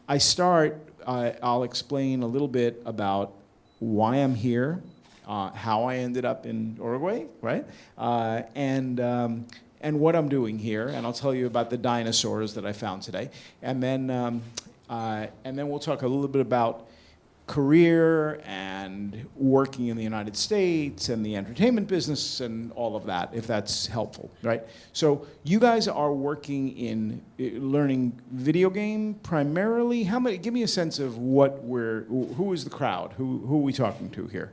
I start, I'll explain a little bit about why I'm here, how I ended up in Uruguay, right? And what I'm doing here, and I'll tell you about the dinosaurs that I found today. And then we'll talk a little bit about career and working in the United States and the entertainment business and all of that, if that's helpful, right? So you guys are working in learning video game primarily. How many? Give me a sense of who is the crowd? Who are we talking to here?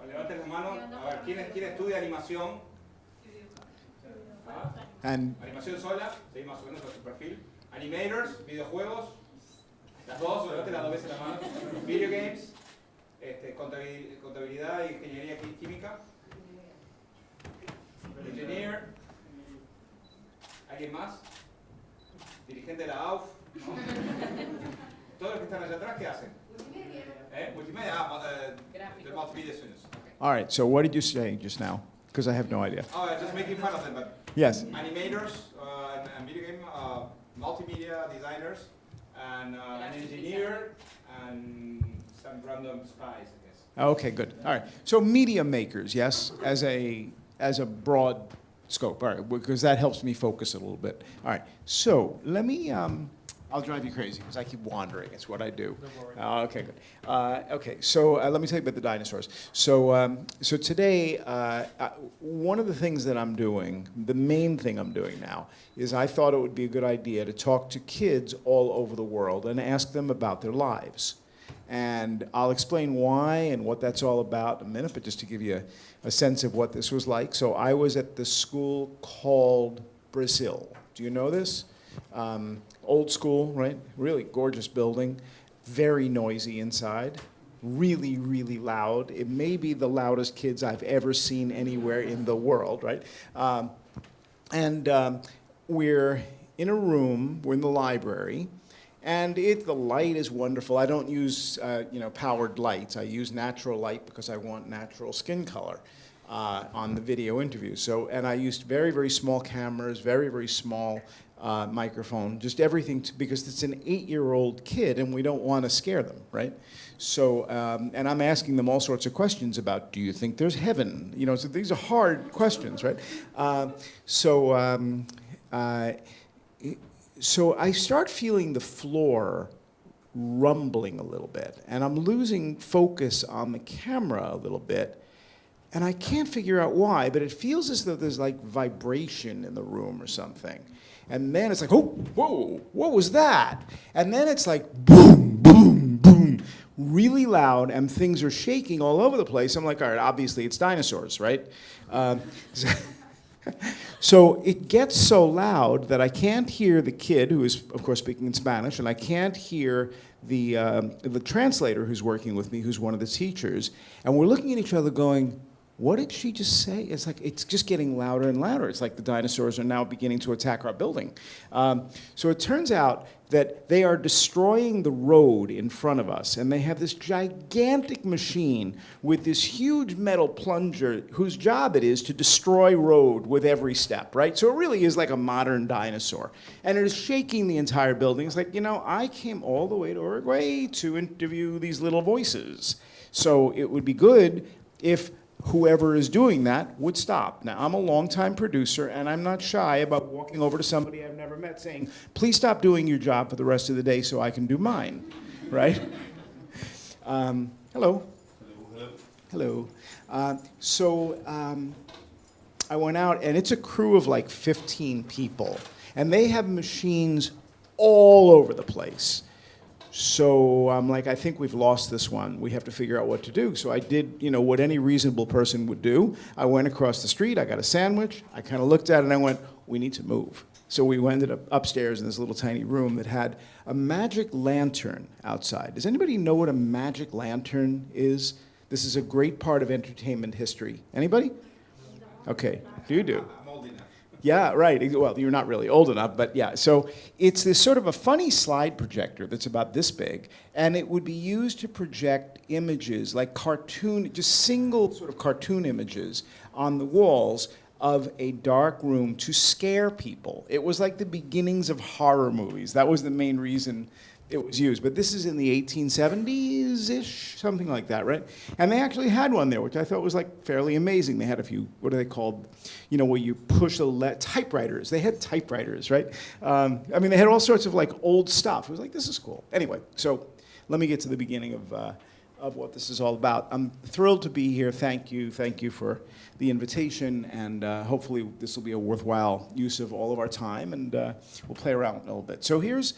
Levanten la mano. A ver, ¿quién estudia animación? Animación sola, sí, más o menos con su perfil. Animators, videojuegos. Las dos, levanten las dos veces la mano. Video games, contabilidad y ingeniería química. Engineer. ¿Alguien más? Dirigente de la AUF. ¿No? Todos los que están allá atrás, ¿qué hacen? Multimedia. The multimedia students. Okay. All right, so what did you say just now? Because I have no idea. Oh, just making fun of them, but yes. Animators and video game multimedia designers and an engineer and some random spies, I guess. Okay, good. All right. So media makers, yes, as a broad scope. All right, because that helps me focus a little bit. All right. So let me. I'll drive you crazy because I keep wandering. It's what I do. Okay, good. Okay, so let me tell you about the dinosaurs. So today, one of the things that I'm doing, the main thing I'm doing now, is I thought it would be a good idea to talk to kids all over the world and ask them about their lives. And I'll explain why and what that's all about in a minute, but just to give you a sense of what this was like. So I was at the school called Brazil. Do you know this? Old school, right? Really gorgeous building, very noisy inside, really, really loud. It may be the loudest kids I've ever seen anywhere in the world, right? We're in a room, we're in the library, and the light is wonderful. I don't use powered lights. I use natural light because I want natural skin color on the video interviews. And I used very, very small cameras, very, very small microphone, just everything, because it's an 8-year-old kid and we don't want to scare them, right? So, and I'm asking them all sorts of questions about, do you think there's heaven? You know, so these are hard questions, right? So I start feeling the floor rumbling a little bit, and I'm losing focus on the camera a little bit, and I can't figure out why, but it feels as though there's like vibration in the room or something. And then it's like, oh, whoa, what was that? And then it's like, boom, boom, boom, really loud, and things are shaking all over the place. I'm like, all right, obviously it's dinosaurs, right? So it gets so loud that I can't hear the kid, who is, of course, speaking in Spanish, and I can't hear the translator who's working with me, who's one of the teachers. And we're looking at each other going, what did she just say? It's like, it's just getting louder and louder. It's like the dinosaurs are now beginning to attack our building. So it turns out that they are destroying the road in front of us, and they have this gigantic machine with this huge metal plunger whose job it is to destroy road with every step, right? So it really is like a modern dinosaur. And it is shaking the entire building. It's like, I came all the way to Uruguay to interview these little voices. So it would be good if whoever is doing that would stop. Now, I'm a longtime producer, and I'm not shy about walking over to somebody I've never met saying, please stop doing your job for the rest of the day so I can do mine, right? Hello. Hello. I went out, and it's a crew of like 15 people, and they have machines all over the place. So I'm like, I think we've lost this one. We have to figure out what to do. So I did, what any reasonable person would do. I went across the street, I got a sandwich, I kind of looked at it and I went, we need to move. So we ended up upstairs in this little tiny room that had a magic lantern outside. Does anybody know what a magic lantern is? This is a great part of entertainment history. Anybody? Okay, do. Yeah, right. Well, you're not really old enough, but yeah. So it's this sort of a funny slide projector that's about this big, and it would be used to project images, like just single sort of cartoon images on the walls of a dark room to scare people. It was like the beginnings of horror movies. That was the main reason it was used. But this is in the 1870s-ish, something like that, right? And they actually had one there, which I thought was like fairly amazing. They had a few, what are they called? You know, where you push typewriters. They had typewriters, right? I mean, they had all sorts of like old stuff. It was like, this is cool. Anyway, so let me get to the beginning of what this is all about. I'm thrilled to be here. Thank you for the invitation, and hopefully this will be a worthwhile use of all of our time, and we'll play around a little bit. So here's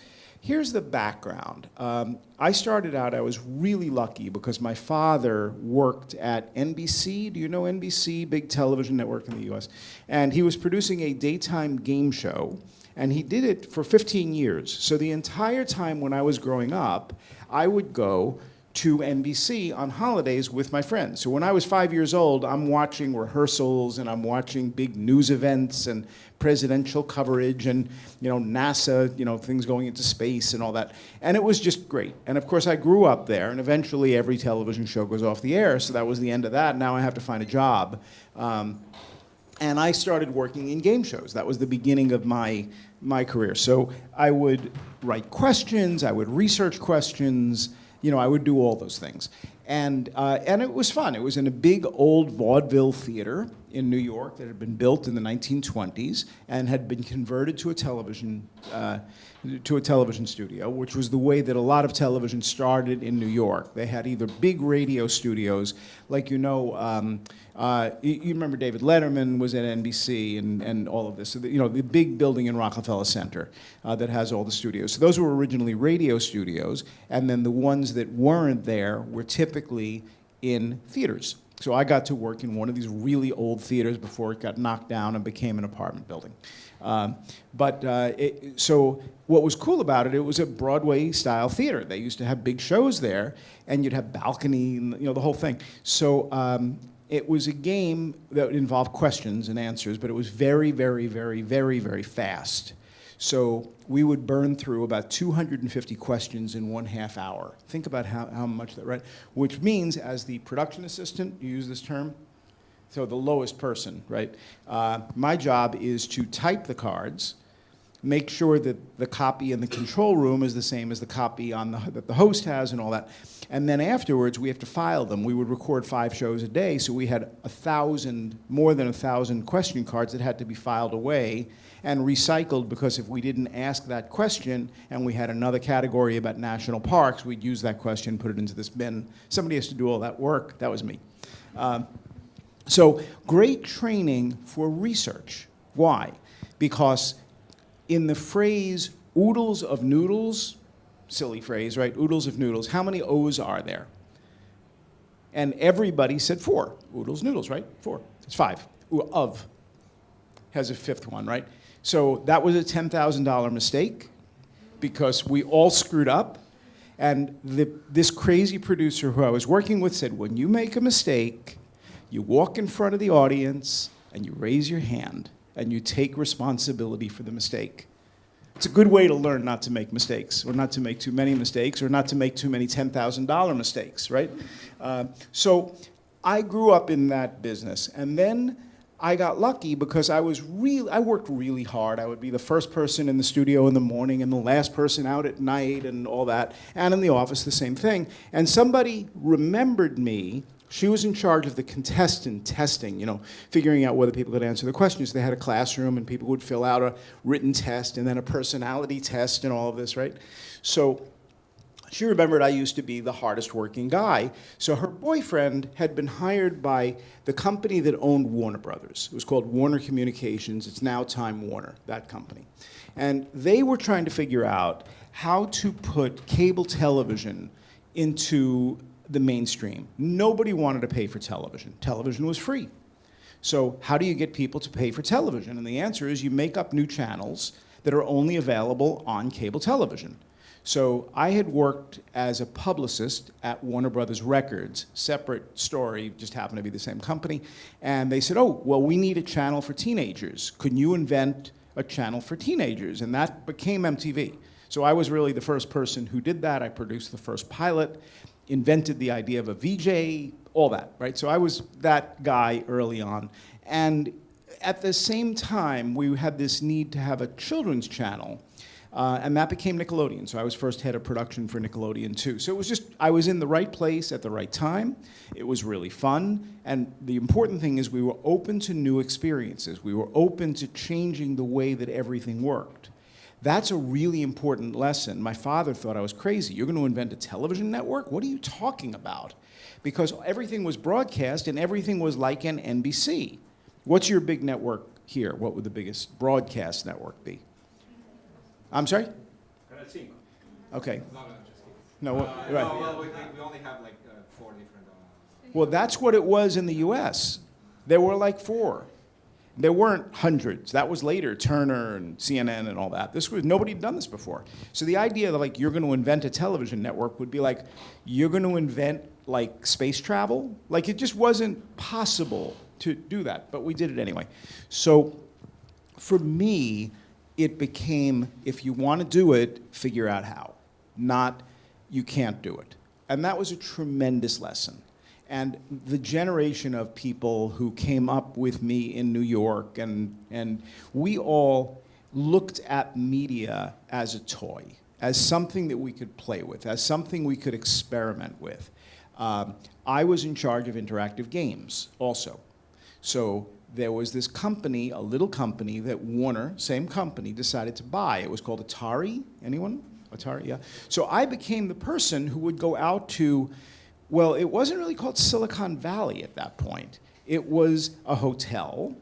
the background. I started out, I was really lucky because my father worked at NBC. Do you know NBC? Big television network in the US. And he was producing a daytime game show, and he did it for 15 years. So the entire time when I was growing up, I would go to NBC on holidays with my friends. So when I was 5 years old, I'm watching rehearsals and I'm watching big news events and presidential coverage and, you know, NASA, you know, things going into space and all that. And it was just great. And of course I grew up there, and eventually every television show goes off the air, so that was the end of that. Now I have to find a job. And I started working in game shows. That was the beginning of my career. So I would write questions, I would research questions, you know, I would do all those things. And it was fun. It was in a big old vaudeville theater in New York that had been built in the 1920s and had been converted to a television studio, which was the way that a lot of television started in New York. They had either big radio studios, like, you know, you remember David Letterman was at NBC and all of this. So you know, the big building in Rockefeller Center that has all the studios. So those were originally radio studios, and then the ones that weren't there were typically in theaters. So I got to work in one of these really old theaters before it got knocked down and became an apartment building. So what was cool about it, it was a Broadway-style theater. They used to have big shows there, and you'd have balcony, and, you know, the whole thing. So it was a game that involved questions and answers, but it was very, very, very, very, very fast. So we would burn through about 250 questions in 1/2 hour. Think about how much that, right? Which means, as the production assistant, you use this term, so the lowest person, right? My job is to type the cards, make sure that the copy in the control room is the same as the copy that the host has and all that. And then afterwards, we have to file them. We would record 5 shows a day, so we had more than 1,000 question cards that had to be filed away and recycled, because if we didn't ask that question and we had another category about national parks, we'd use that question, put it into this bin. Somebody has to do all that work. That was me. So great training for research. Why? Because in the phrase oodles of noodles, silly phrase, right? Oodles of noodles, how many O's are there? And everybody said 4. Oodles, noodles, right? 4. It's 5. Of has a 5th one, right? So that was a $10,000 mistake because we all screwed up. And this crazy producer who I was working with said, when you make a mistake, you walk in front of the audience and you raise your hand and you take responsibility for the mistake. It's a good way to learn not to make mistakes, or not to make too many mistakes, or not to make too many $10,000 mistakes, right? So I grew up in that business, and then I got lucky because I worked really hard. I would be the first person in the studio in the morning and the last person out at night and all that, and in the office the same thing. And somebody remembered me. She was in charge of the contestant testing, you know, figuring out whether people could answer the questions. They had a classroom and people would fill out a written test and then a personality test and all of this, right? So she remembered I used to be the hardest working guy. So her boyfriend had been hired by the company that owned Warner Brothers. It was called Warner Communications. It's now Time Warner, that company. And they were trying to figure out how to put cable television into the mainstream. Nobody wanted to pay for television. Television was free. So how do you get people to pay for television? And the answer is you make up new channels that are only available on cable television. So I had worked as a publicist at Warner Brothers Records, separate story, just happened to be the same company. And they said, oh, well, we need a channel for teenagers. Could you invent a channel for teenagers? And that became MTV. So I was really the first person who did that. I produced the first pilot, invented the idea of a VJ, all that, right? So I was that guy early on. And at the same time, we had this need to have a children's channel, and that became Nickelodeon. So I was first head of production for Nickelodeon too. So it was just, I was in the right place at the right time. It was really fun. And the important thing is we were open to new experiences. We were open to changing the way that everything worked. That's a really important lesson. My father thought I was crazy. You're going to invent a television network? What are you talking about? Because everything was broadcast and everything was like an NBC. What's your big network here? What would the biggest broadcast network be? I'm sorry? Canal 5. Okay. No, just kidding. No, right. No, well, we only have like 4 different. Well, that's what it was in the US. There were like 4. There weren't hundreds. That was later, Turner and CNN and all that. This was, nobody had done this before. So the idea that like you're going to invent a television network would be like, you're going to invent like space travel? Like it just wasn't possible to do that, but we did it anyway. So for me, it became, if you want to do it, figure out how. Not, you can't do it. And that was a tremendous lesson. And the generation of people who came up with me in New York, and we all looked at media as a toy, as something that we could play with, as something we could experiment with. I was in charge of interactive games also. So there was this company, a little company, that Warner, same company, decided to buy. It was called Atari. Anyone? Atari, yeah. So I became the person who would go out to, well, it wasn't really called Silicon Valley at that point. It was a hotel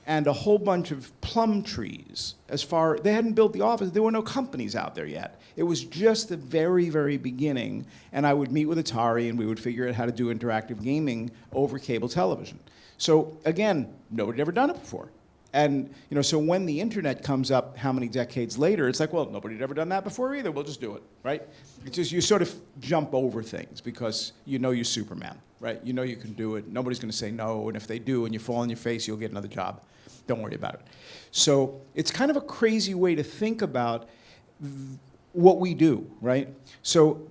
and a whole bunch of plum trees. They hadn't built the office, there were no companies out there yet. It was just the very, very beginning, and I would meet with Atari and we would figure out how to do interactive gaming over cable television. So again, nobody had ever done it before. And so when the internet comes up how many decades later, it's like, well, nobody had ever done that before either, we'll just do it, right? It's just, you sort of jump over things because you're Superman, right? You know you can do it, nobody's gonna say no, and if they do and you fall on your face, you'll get another job. Don't worry about it. So it's kind of a crazy way to think about what we do, right? So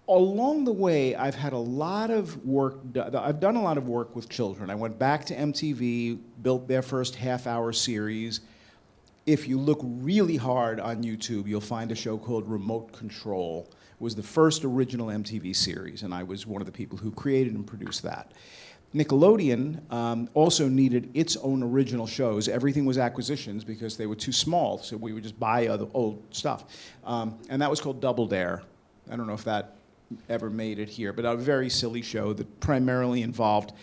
along the way, I've had a lot of work, I've done a lot of work with children. I went back to MTV, built their first half-hour series. If you look really hard on YouTube, you'll find a show called Remote Control. It was the first original MTV series, and I was one of the people who created and produced that. Nickelodeon also needed its own original shows. Everything was acquisitions because they were too small, so we would just buy other old stuff. And that was called Double Dare. I don't know if that ever made it here, but a very silly show that primarily involved,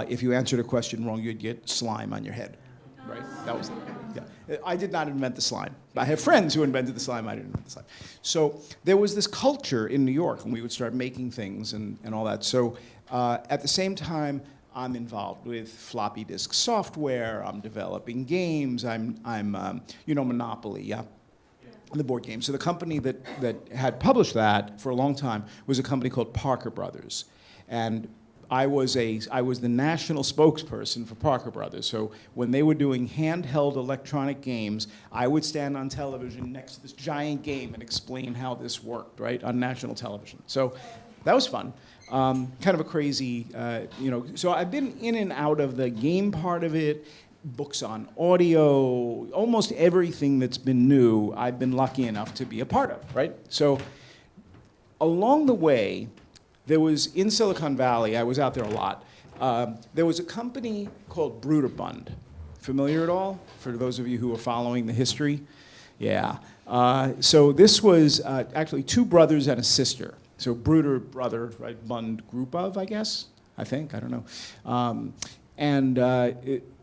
if you answered a question wrong, you'd get slime on your head, right? That was, yeah. I did not invent the slime. I have friends who invented the slime, I didn't invent the slime. So there was this culture in New York, and we would start making things and all that. So at the same time, I'm involved with floppy disk software, I'm developing games, I'm Monopoly, yeah? The board game. So the company that had published that for a long time was a company called Parker Brothers. And I was the national spokesperson for Parker Brothers. So when they were doing handheld electronic games, I would stand on television next to this giant game and explain how this worked, right, on national television. So that was fun. Kind of a crazy, so I've been in and out of the game part of it, books on audio, almost everything that's been new, I've been lucky enough to be a part of, right? So along the way, there was, in Silicon Valley, I was out there a lot, there was a company called Bruderbund. Familiar at all? For those of you who are following the history? Yeah. So this was actually 2 brothers and a sister. So Bruder, brother, right? Bund, group of, I guess? I think, I don't know.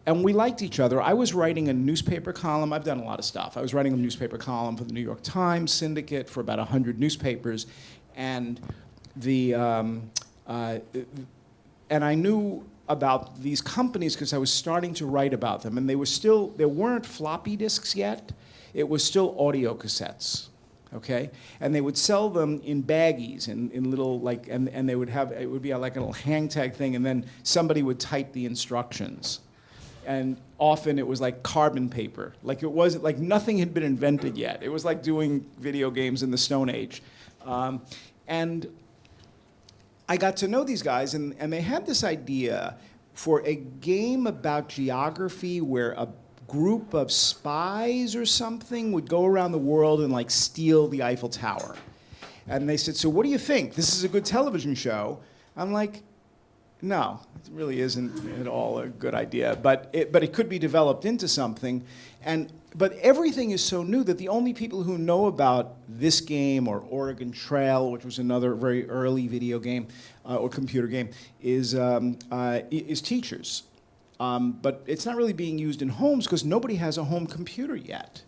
And we liked each other. I was writing a newspaper column. I've done a lot of stuff. I was writing a newspaper column for the New York Times Syndicate for about 100 newspapers. And and I knew about these companies because I was starting to write about them. And there weren't floppy disks yet. It was still audio cassettes. Okay, and they would sell them in baggies, in little and they would have, it would be like a little hang tag thing, and then somebody would type the instructions, and often it was like carbon paper, like it wasn't like nothing had been invented yet. It was like doing video games in the Stone Age, and I got to know these guys, and they had this idea for a game about geography where a group of spies or something would go around the world and like steal the Eiffel Tower. And they said, so what do you think? This is a good television show. I'm like, no, it really isn't at all a good idea. But it could be developed into something. But everything is so new that the only people who know about this game or Oregon Trail, which was another very early video game or computer game, is teachers. But it's not really being used in homes because nobody has a home computer yet.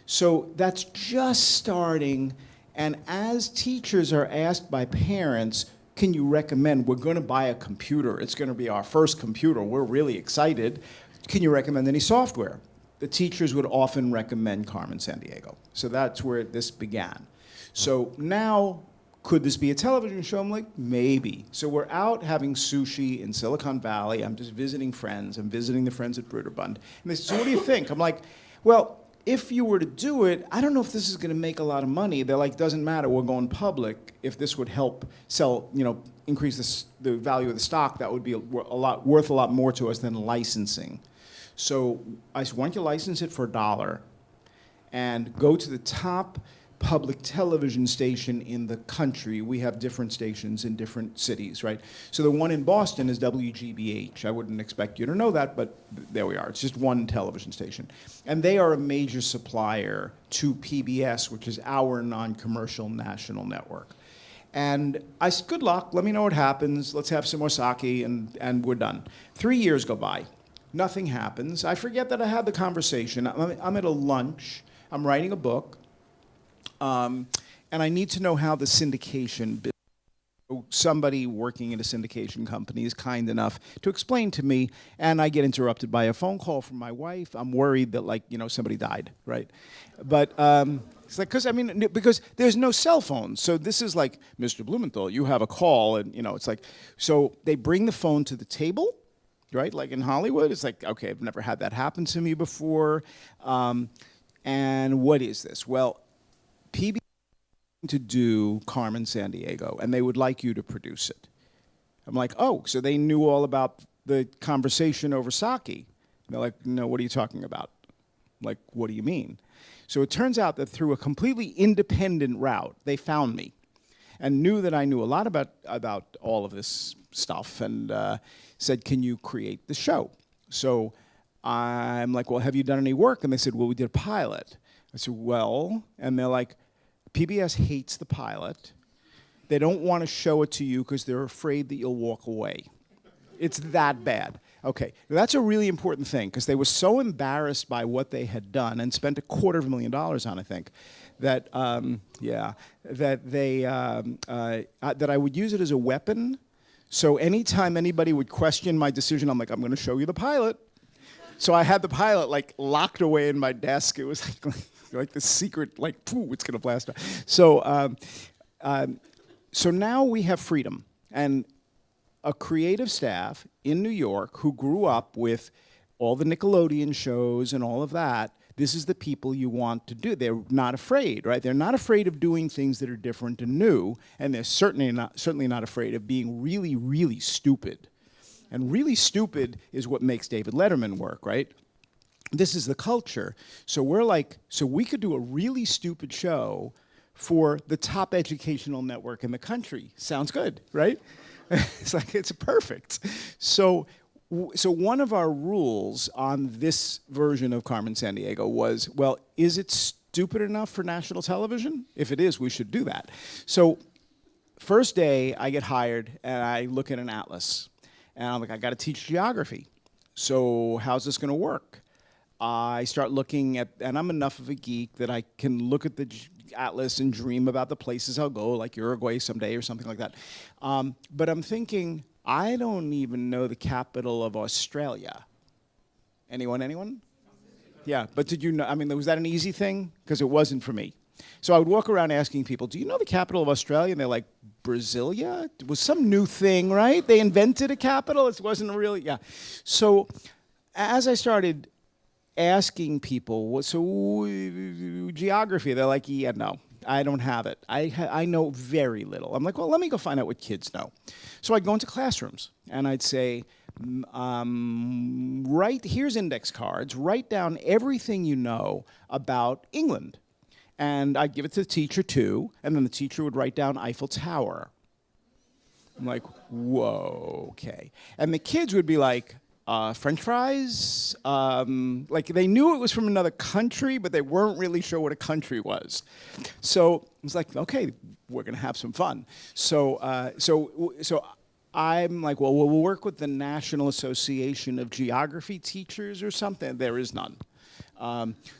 So that's just starting. And as teachers are asked by parents, can you recommend, we're going to buy a computer. It's going to be our first computer. We're really excited. Can you recommend any software? The teachers would often recommend Carmen Sandiego. So that's where this began. So now, could this be a television show? I'm like, maybe. So we're out having sushi in Silicon Valley. I'm just visiting friends. I'm visiting the friends at Bruderbund. And they say, so what do you think? I'm like, well, if you were to do it, I don't know if this is going to make a lot of money. They're like, doesn't matter, we're going public. If this would help sell, increase the value of the stock, that would be worth a lot more to us than licensing. So I said, why don't you license it for $1 and go to the top public television station in the country. We have different stations in different cities, right? So the one in Boston is WGBH. I wouldn't expect you to know that, but there we are. It's just one television station. And they are a major supplier to PBS, which is our non-commercial national network. And I said, good luck, let me know what happens, let's have some more sake, and we're done. 3 years go by, nothing happens. I forget that I had the conversation. I'm at a lunch, I'm writing a book, and I need to know how the syndication business. Somebody working in a syndication company is kind enough to explain to me, and I get interrupted by a phone call from my wife. I'm worried that, somebody died, right? But it's like, because there's no cell phone. So this is like, Mr. Blumenthal, you have a call, and it's like, so they bring the phone to the table, right? Like in Hollywood, it's like, okay, I've never had that happen to me before. And what is this? Well, PBS to do Carmen Sandiego, and they would like you to produce it. I'm like, oh, so they knew all about the conversation over sake. And they're like, no, what are you talking about? Like, what do you mean? So it turns out that through a completely independent route, they found me and knew that I knew a lot about all of this stuff and said, can you create the show? So I'm like, well, have you done any work? And they said, well, we did a pilot. I said, well, and they're like, PBS hates the pilot. They don't want to show it to you because they're afraid that you'll walk away. It's that bad. Okay, that's a really important thing because they were so embarrassed by what they had done and spent $250,000 on, I think, that that I would use it as a weapon. So anytime anybody would question my decision, I'm like, I'm going to show you the pilot. So I had the pilot locked away in my desk. It was like the secret, it's going to blast out. So now we have freedom and a creative staff in New York who grew up with all the Nickelodeon shows and all of that. This is the people you want to do. They're not afraid, right? They're not afraid of doing things that are different and new, and they're certainly not afraid of being really, really stupid. And really stupid is what makes David Letterman work, right? This is the culture. So we're like, so we could do a really stupid show for the top educational network in the country. Sounds good, right? It's like, it's perfect. So one of our rules on this version of Carmen Sandiego was, well, is it stupid enough for national television? If it is, we should do that. So first day, I get hired, and I look at an atlas. And I'm like, I got to teach geography. So how's this going to work? I start looking at, and I'm enough of a geek that I can look at the atlas and dream about the places I'll go, like Uruguay someday or something like that. But I'm thinking, I don't even know the capital of Australia. Anyone? Yeah, but did you know, was that an easy thing? Because it wasn't for me. So I would walk around asking people, do you know the capital of Australia? And they're like, Brasilia? It was some new thing, right? They invented a capital? It wasn't really, yeah. So as I started asking people, so geography, they're like, yeah, no, I don't have it. I know very little. I'm like, well, let me go find out what kids know. So I'd go into classrooms, and I'd say, here's index cards, write down everything you know about England. And I'd give it to the teacher too, and then the teacher would write down Eiffel Tower. I'm like, whoa, okay. And the kids would be like, French fries? Like they knew it was from another country, but they weren't really sure what a country was. So it was like, okay, we're gonna have some fun. So I'm like, well, we'll work with the National Association of Geography Teachers or something. There is none.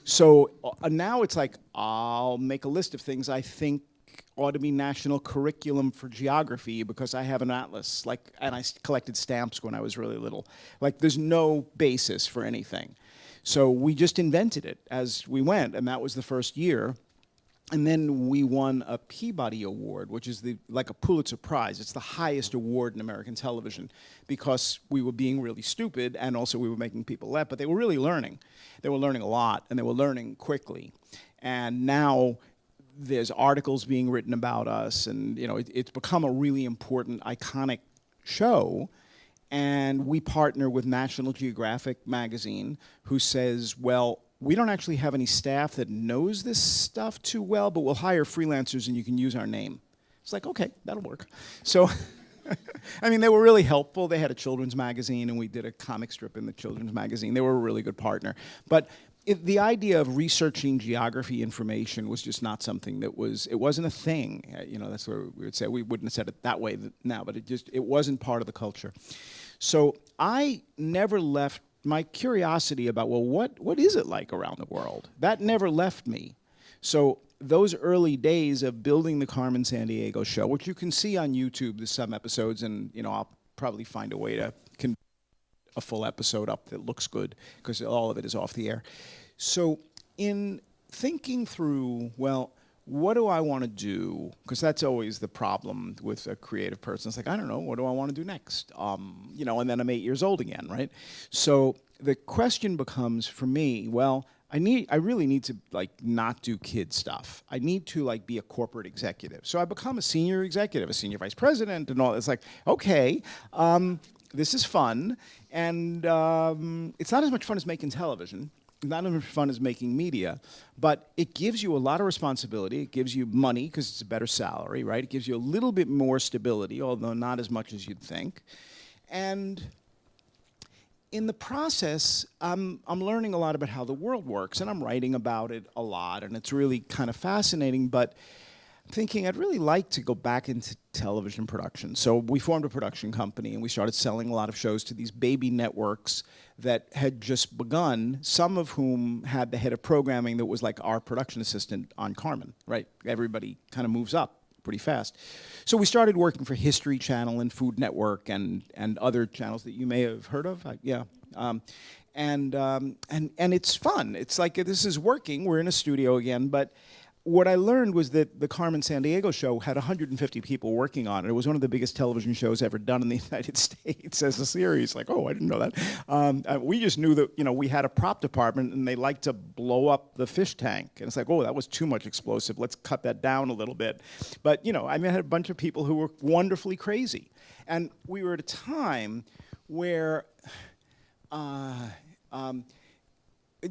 So now it's like, I'll make a list of things I think ought to be national curriculum for geography because I have an atlas, like, and I collected stamps when I was really little. Like, there's no basis for anything. So we just invented it as we went, and that was the first year. And then we won a Peabody Award, which is like a Pulitzer Prize. It's the highest award in American television because we were being really stupid and also we were making people laugh, but they were really learning. They were learning a lot and they were learning quickly. And now there's articles being written about us and it's become a really important, iconic show. And we partner with National Geographic magazine who says, well, we don't actually have any staff that knows this stuff too well, but we'll hire freelancers and you can use our name. It's like, okay, that'll work. So, I mean, they were really helpful. They had a children's magazine and we did a comic strip in the children's magazine. They were a really good partner. But the idea of researching geography information was just not something that it wasn't a thing. That's what we would say. We wouldn't have said it that way now, but it wasn't part of the culture. So I never left my curiosity about, well, what is it like around the world? That never left me. So those early days of building the Carmen Sandiego show, which you can see on YouTube, there's some episodes, and I'll probably find a way to convert a full episode up that looks good, because all of it is off the air. So in thinking through, well, what do I want to do? Because that's always the problem with a creative person. It's like, I don't know, what do I want to do next? And then I'm 8 years old again, right? So the question becomes for me, well, I really need to not do kid stuff. I need to be a corporate executive. So I become a senior executive, a senior vice president and all. It's like, okay, this is fun. And it's not as much fun as making television. Not as much fun as making media, but it gives you a lot of responsibility. It gives you money because it's a better salary, right? It gives you a little bit more stability, although not as much as you'd think. And in the process, I'm learning a lot about how the world works, and I'm writing about it a lot, and it's really kind of fascinating, but I'm thinking I'd really like to go back into television production. So we formed a production company, and we started selling a lot of shows to these baby networks that had just begun, some of whom had the head of programming that was like our production assistant on Carmen, right? Everybody kind of moves up pretty fast. So we started working for History Channel and Food Network and other channels that you may have heard of. And it's fun. It's like this is working. We're in a studio again, but what I learned was that the Carmen Sandiego show had 150 people working on it. It was one of the biggest television shows ever done in the United States as a series. Like, oh, I didn't know that. We just knew that, we had a prop department and they liked to blow up the fish tank. And it's like, oh, that was too much explosive. Let's cut that down a little bit. But, I had a bunch of people who were wonderfully crazy. And we were at a time where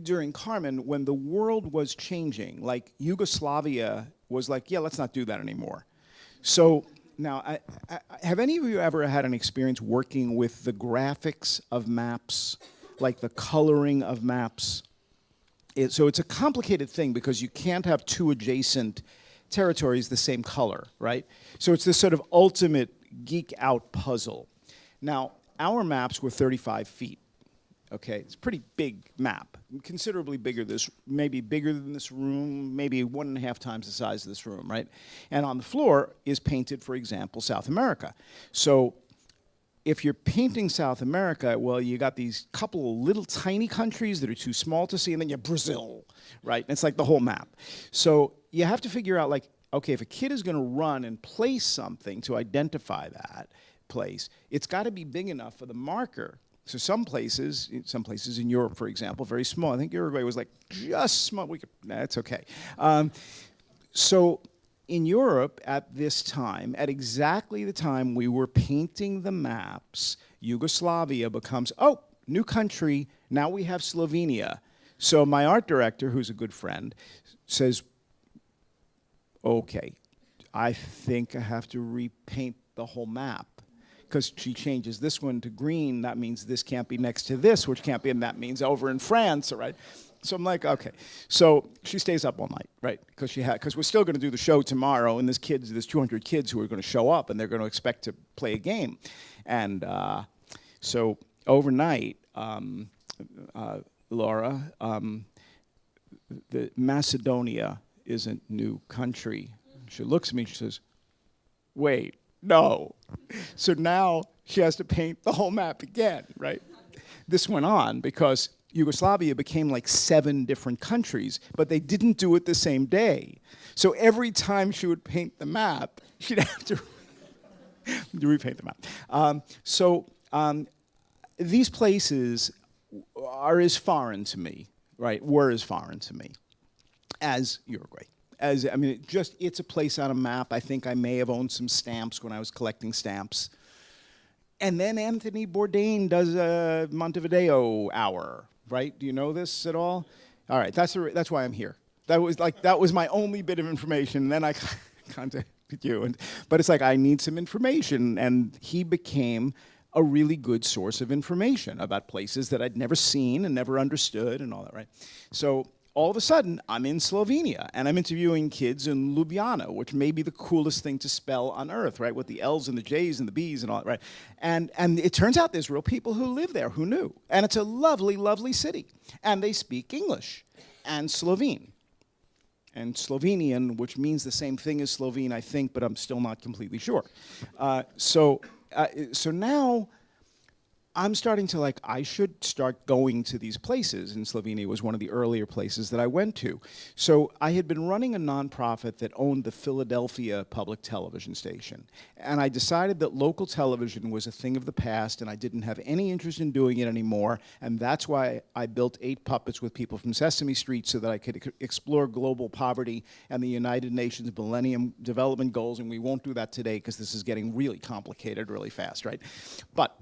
during Carmen, when the world was changing, like Yugoslavia was like, yeah, let's not do that anymore. So now, have any of you ever had an experience working with the graphics of maps, like the coloring of maps? So it's a complicated thing because you can't have two adjacent territories the same color, right? So it's this sort of ultimate geek out puzzle. Now, our maps were 35 feet. Okay, it's a pretty big map, considerably bigger. Maybe bigger than this room, maybe 1.5 times the size of this room, right? And on the floor is painted, for example, South America. So if you're painting South America, well, you got these couple of little tiny countries that are too small to see, and then you have Brazil, right? And it's like the whole map. So you have to figure out, okay, if a kid is going to run and place something to identify that place, it's got to be big enough for the marker. So some places in Europe, for example, very small. I think Uruguay was just small. That's okay. So in Europe at this time, at exactly the time we were painting the maps, Yugoslavia becomes, oh, new country, now we have Slovenia. So my art director, who's a good friend, says, okay, I think I have to repaint the whole map. Because she changes this one to green, that means this can't be next to this, which can't be, and that means over in France, right? So I'm like, okay. So she stays up all night, right? Because we're still going to do the show tomorrow, and there's 200 kids who are going to show up, and they're going to expect to play a game. And so overnight, Laura, the Macedonia is a new country. She looks at me, she says, wait, no. So now she has to paint the whole map again, right? This went on because Yugoslavia became like 7 different countries, but they didn't do it the same day. So every time she would paint the map, she'd have to repaint the map. These places are as foreign to me, right? Were as foreign to me as Uruguay. It's a place on a map. I think I may have owned some stamps when I was collecting stamps. And then Anthony Bourdain does a Montevideo hour, right? Do you know this at all? All right, that's why I'm here. That was my only bit of information. And then I contacted you, but it's like I need some information, and he became a really good source of information about places that I'd never seen and never understood and all that, right? So all of a sudden, I'm in Slovenia, and I'm interviewing kids in Ljubljana, which may be the coolest thing to spell on earth, right? With the L's and the J's and the B's and all that, right? And it turns out there's real people who live there who knew. And it's a lovely, lovely city. And they speak English and Slovene. And Slovenian, which means the same thing as Slovene, I think, but I'm still not completely sure. So now I'm starting to I should start going to these places, and Slovenia was one of the earlier places that I went to. So I had been running a nonprofit that owned the Philadelphia public television station. And I decided that local television was a thing of the past, and I didn't have any interest in doing it anymore. And that's why I built 8 puppets with people from Sesame Street so that I could explore global poverty and the United Nations Millennium Development Goals. And we won't do that today because this is getting really complicated really fast, right? But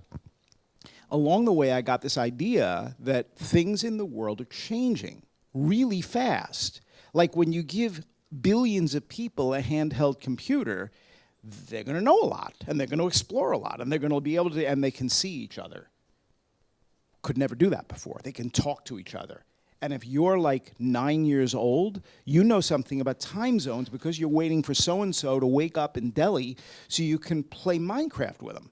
along the way, I got this idea that things in the world are changing really fast. Like when you give billions of people a handheld computer, they're going to know a lot, and they're going to explore a lot, and they're going to be able to, and they can see each other. Could never do that before. They can talk to each other. And if you're 9 years old, you know something about time zones because you're waiting for so-and-so to wake up in Delhi so you can play Minecraft with them.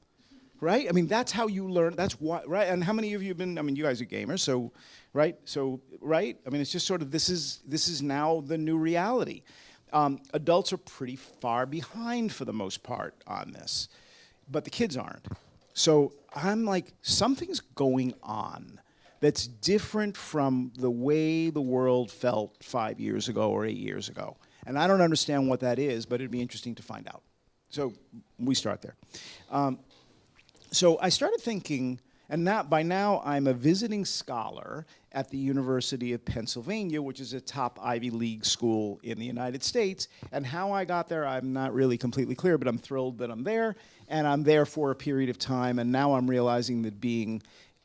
Right? That's how you learn. That's why, right? And how many of you have been, you guys are gamers, so, right? So, right? It's just sort of, this is now the new reality. Adults are pretty far behind for the most part on this, but the kids aren't. So I'm like, something's going on that's different from the way the world felt 5 years ago or 8 years ago. And I don't understand what that is, but it'd be interesting to find out. So we start there. So I started thinking, and by now I'm a visiting scholar at the University of Pennsylvania, which is a top Ivy League school in the United States. And how I got there, I'm not really completely clear, but I'm thrilled that I'm there. And I'm there for a period of time, and now I'm realizing that being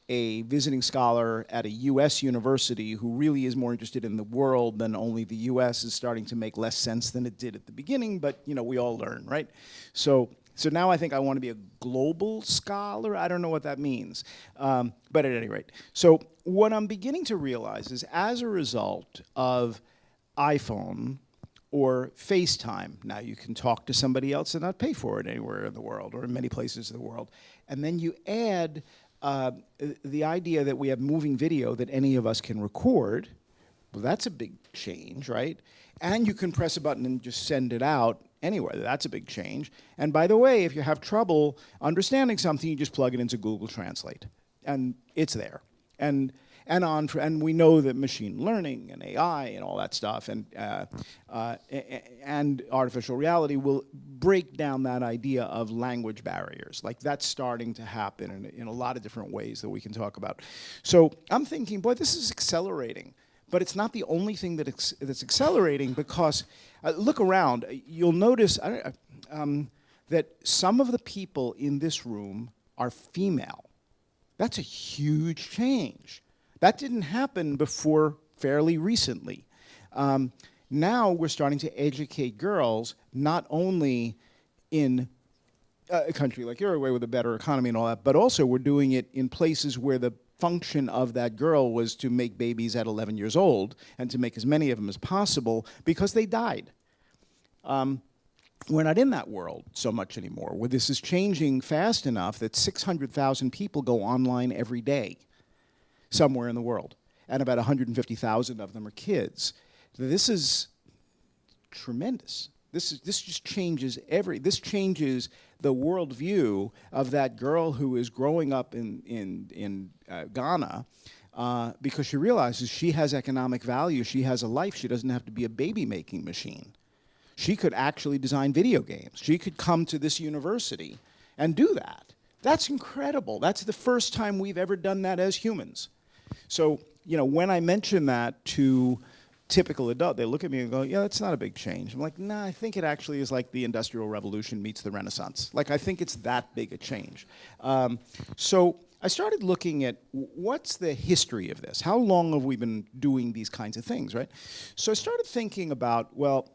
a visiting scholar at a US university who really is more interested in the world than only the US is starting to make less sense than it did at the beginning, but we all learn, right? So now I think I want to be a global scholar. I don't know what that means, but at any rate. So what I'm beginning to realize is as a result of iPhone or FaceTime, now you can talk to somebody else and not pay for it anywhere in the world or in many places in the world. And then you add the idea that we have moving video that any of us can record. Well, that's a big change, right? And you can press a button and just send it out anywhere. That's a big change. And by the way, if you have trouble understanding something, you just plug it into Google Translate, and it's there. And we know that machine learning and AI and all that stuff and artificial reality will break down that idea of language barriers. Like that's starting to happen in a lot of different ways that we can talk about. So I'm thinking, boy, this is accelerating. But it's not the only thing that's accelerating, because look around, you'll notice that some of the people in this room are female. That's a huge change. That didn't happen before fairly recently. Now we're starting to educate girls, not only in a country like Uruguay with a better economy and all that, but also we're doing it in places where the function of that girl was to make babies at 11 years old and to make as many of them as possible because they died. We're not in that world so much anymore, where this is changing fast enough that 600,000 people go online every day somewhere in the world, and about 150,000 of them are kids. This is tremendous. This just changes this changes the worldview of that girl who is growing up in Ghana, because she realizes she has economic value, she has a life, she doesn't have to be a baby-making machine. She could actually design video games. She could come to this university and do that. That's incredible. That's the first time we've ever done that as humans. So, you know, when I mention that to typical adult, they look at me and go, yeah, that's not a big change. I'm like, nah, I think it actually is like the Industrial Revolution meets the Renaissance. Like, I think it's that big a change. So I started looking at what's the history of this? How long have we been doing these kinds of things, right? So I started thinking about, well,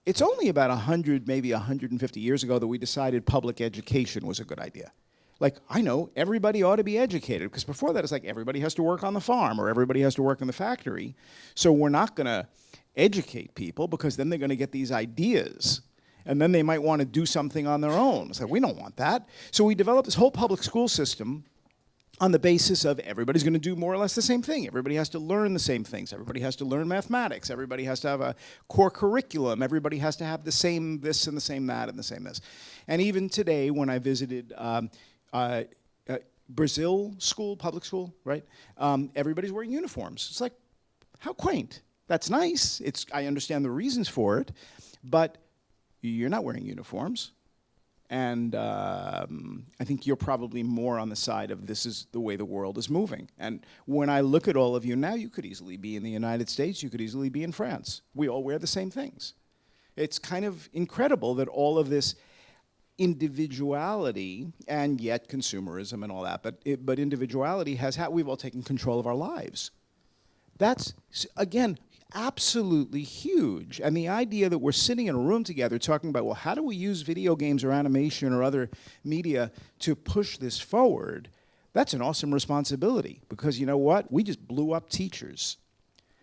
it's only about 100, maybe 150 years ago that we decided public education was a good idea. Like, I know everybody ought to be educated, because before that it's like everybody has to work on the farm or everybody has to work in the factory. So we're not going to educate people, because then they're going to get these ideas and then they might want to do something on their own. So we don't want that. So we developed this whole public school system on the basis of everybody's going to do more or less the same thing. Everybody has to learn the same things. Everybody has to learn mathematics. Everybody has to have a core curriculum. Everybody has to have the same this and the same that and the same this. And even today, when I visited Brazil school, public school, right? Everybody's wearing uniforms. It's like, how quaint. That's nice. I understand the reasons for it, but you're not wearing uniforms. And I think you're probably more on the side of this is the way the world is moving. And when I look at all of you now, you could easily be in the United States, you could easily be in France. We all wear the same things. It's kind of incredible that all of this individuality, and yet consumerism and all that, but individuality we've all taken control of our lives. That's, again, absolutely huge. And the idea that we're sitting in a room together talking about, well, how do we use video games or animation or other media to push this forward, that's an awesome responsibility. Because you know what? We just blew up teachers.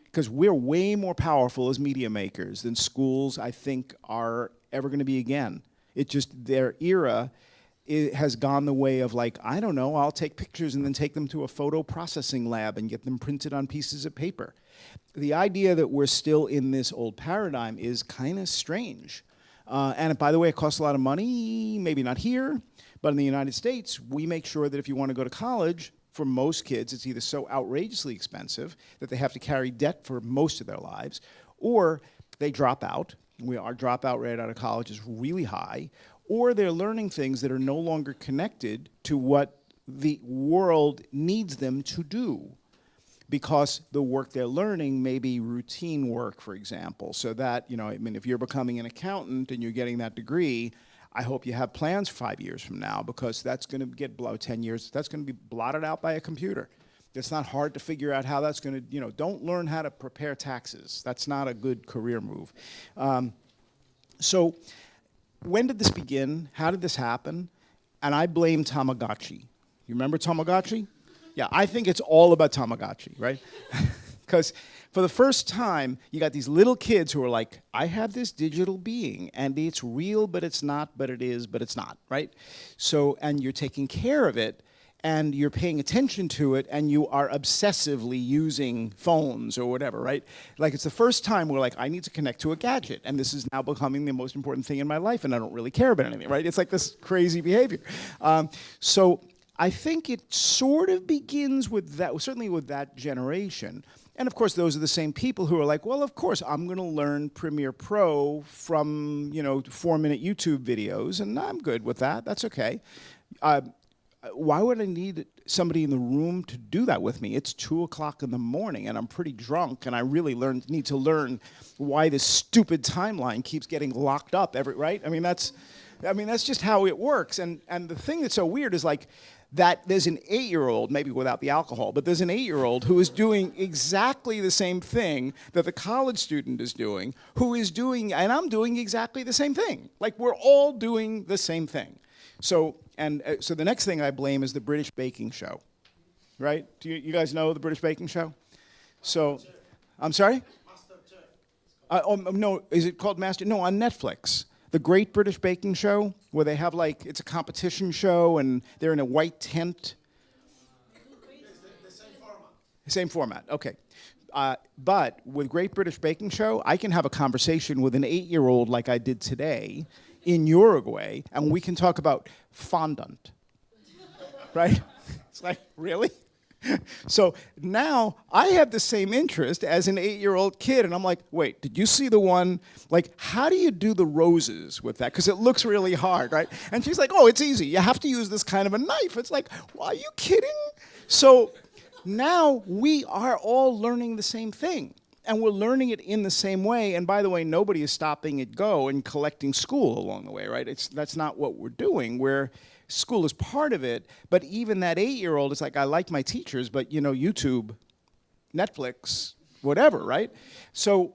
Because we're way more powerful as media makers than schools, I think, are ever going to be again. It just, their era has gone the way of, like, I don't know, I'll take pictures and then take them to a photo processing lab and get them printed on pieces of paper. The idea that we're still in this old paradigm is kind of strange. And by the way, it costs a lot of money, maybe not here, but in the United States, we make sure that if you want to go to college, for most kids, it's either so outrageously expensive that they have to carry debt for most of their lives, or they drop out. Our dropout rate out of college is really high, or they're learning things that are no longer connected to what the world needs them to do, because the work they're learning may be routine work, for example. So that, you know, I mean, if you're becoming an accountant and you're getting that degree, I hope you have plans 5 years from now, because that's going to get 10 years, that's going to be blotted out by a computer. It's not hard to figure out how that's going to, you know, don't learn how to prepare taxes. That's not a good career move. So when did this begin? How did this happen? And I blame Tamagotchi. You remember Tamagotchi? Yeah, I think it's all about Tamagotchi, right? Because for the first time, you got these little kids who are like, I have this digital being, and it's real, but it's not, but it is, but it's not, right? So, and you're taking care of it, and you're paying attention to it, and you are obsessively using phones or whatever, right? Like, it's the first time we're like, I need to connect to a gadget, and this is now becoming the most important thing in my life, and I don't really care about anything, right? It's like this crazy behavior. So I think it sort of begins with that, certainly with that generation. And of course, those are the same people who are like, well, of course, I'm going to learn Premiere Pro from, 4-minute YouTube videos, and I'm good with that. That's okay. why would I need somebody in the room to do that with me? It's 2 o'clock in the morning and I'm pretty drunk and I really need to learn why this stupid timeline keeps getting locked up right? I mean, that's just how it works. And the thing that's so weird is like that there's an 8-year-old, maybe without the alcohol, but there's an 8-year-old who is doing exactly the same thing that the college student is doing, and I'm doing exactly the same thing. Like we're all doing the same thing. So the next thing I blame is the British baking show, right? Do you guys know the British baking show? So, I'm sorry? No, is it called Master? No, on Netflix. The Great British Baking Show, where they have like, it's a competition show and they're in a white tent. The same format. Same format, okay. But with Great British Baking Show, I can have a conversation with an 8-year-old like I did today in Uruguay, and we can talk about fondant, right? It's like, really? So now I have the same interest as an 8-year-old kid, and I'm like, wait, did you see the one? Like, how do you do the roses with that? Because it looks really hard, right? And she's like, oh, it's easy. You have to use this kind of a knife. It's like, well, are you kidding? So now we are all learning the same thing, and we're learning it in the same way. And by the way, nobody is stopping it go and collecting school along the way, right? That's not what we're doing. School is part of it, but even that 8-year-old is like, I like my teachers, but YouTube, Netflix, whatever, right? So,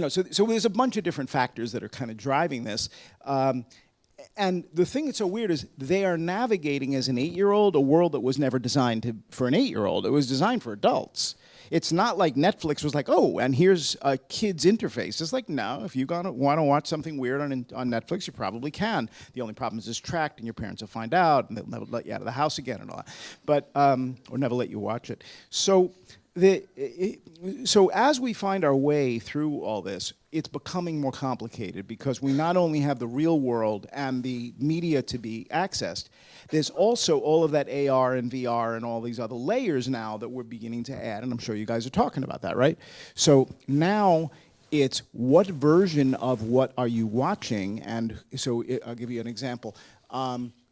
so there's a bunch of different factors that are kind of driving this. And the thing that's so weird is they are navigating as an 8-year-old a world that was never designed for an 8-year-old. It was designed for adults. It's not like Netflix was like, oh, and here's a kid's interface. It's like, no, if you want to watch something weird on Netflix, you probably can. The only problem is it's tracked and your parents will find out and they'll never let you out of the house again and all that. But, or never let you watch it. So as we find our way through all this, it's becoming more complicated because we not only have the real world and the media to be accessed, there's also all of that AR and VR and all these other layers now that we're beginning to add, and I'm sure you guys are talking about that, right? So now it's what version of what are you watching, and so I'll give you an example.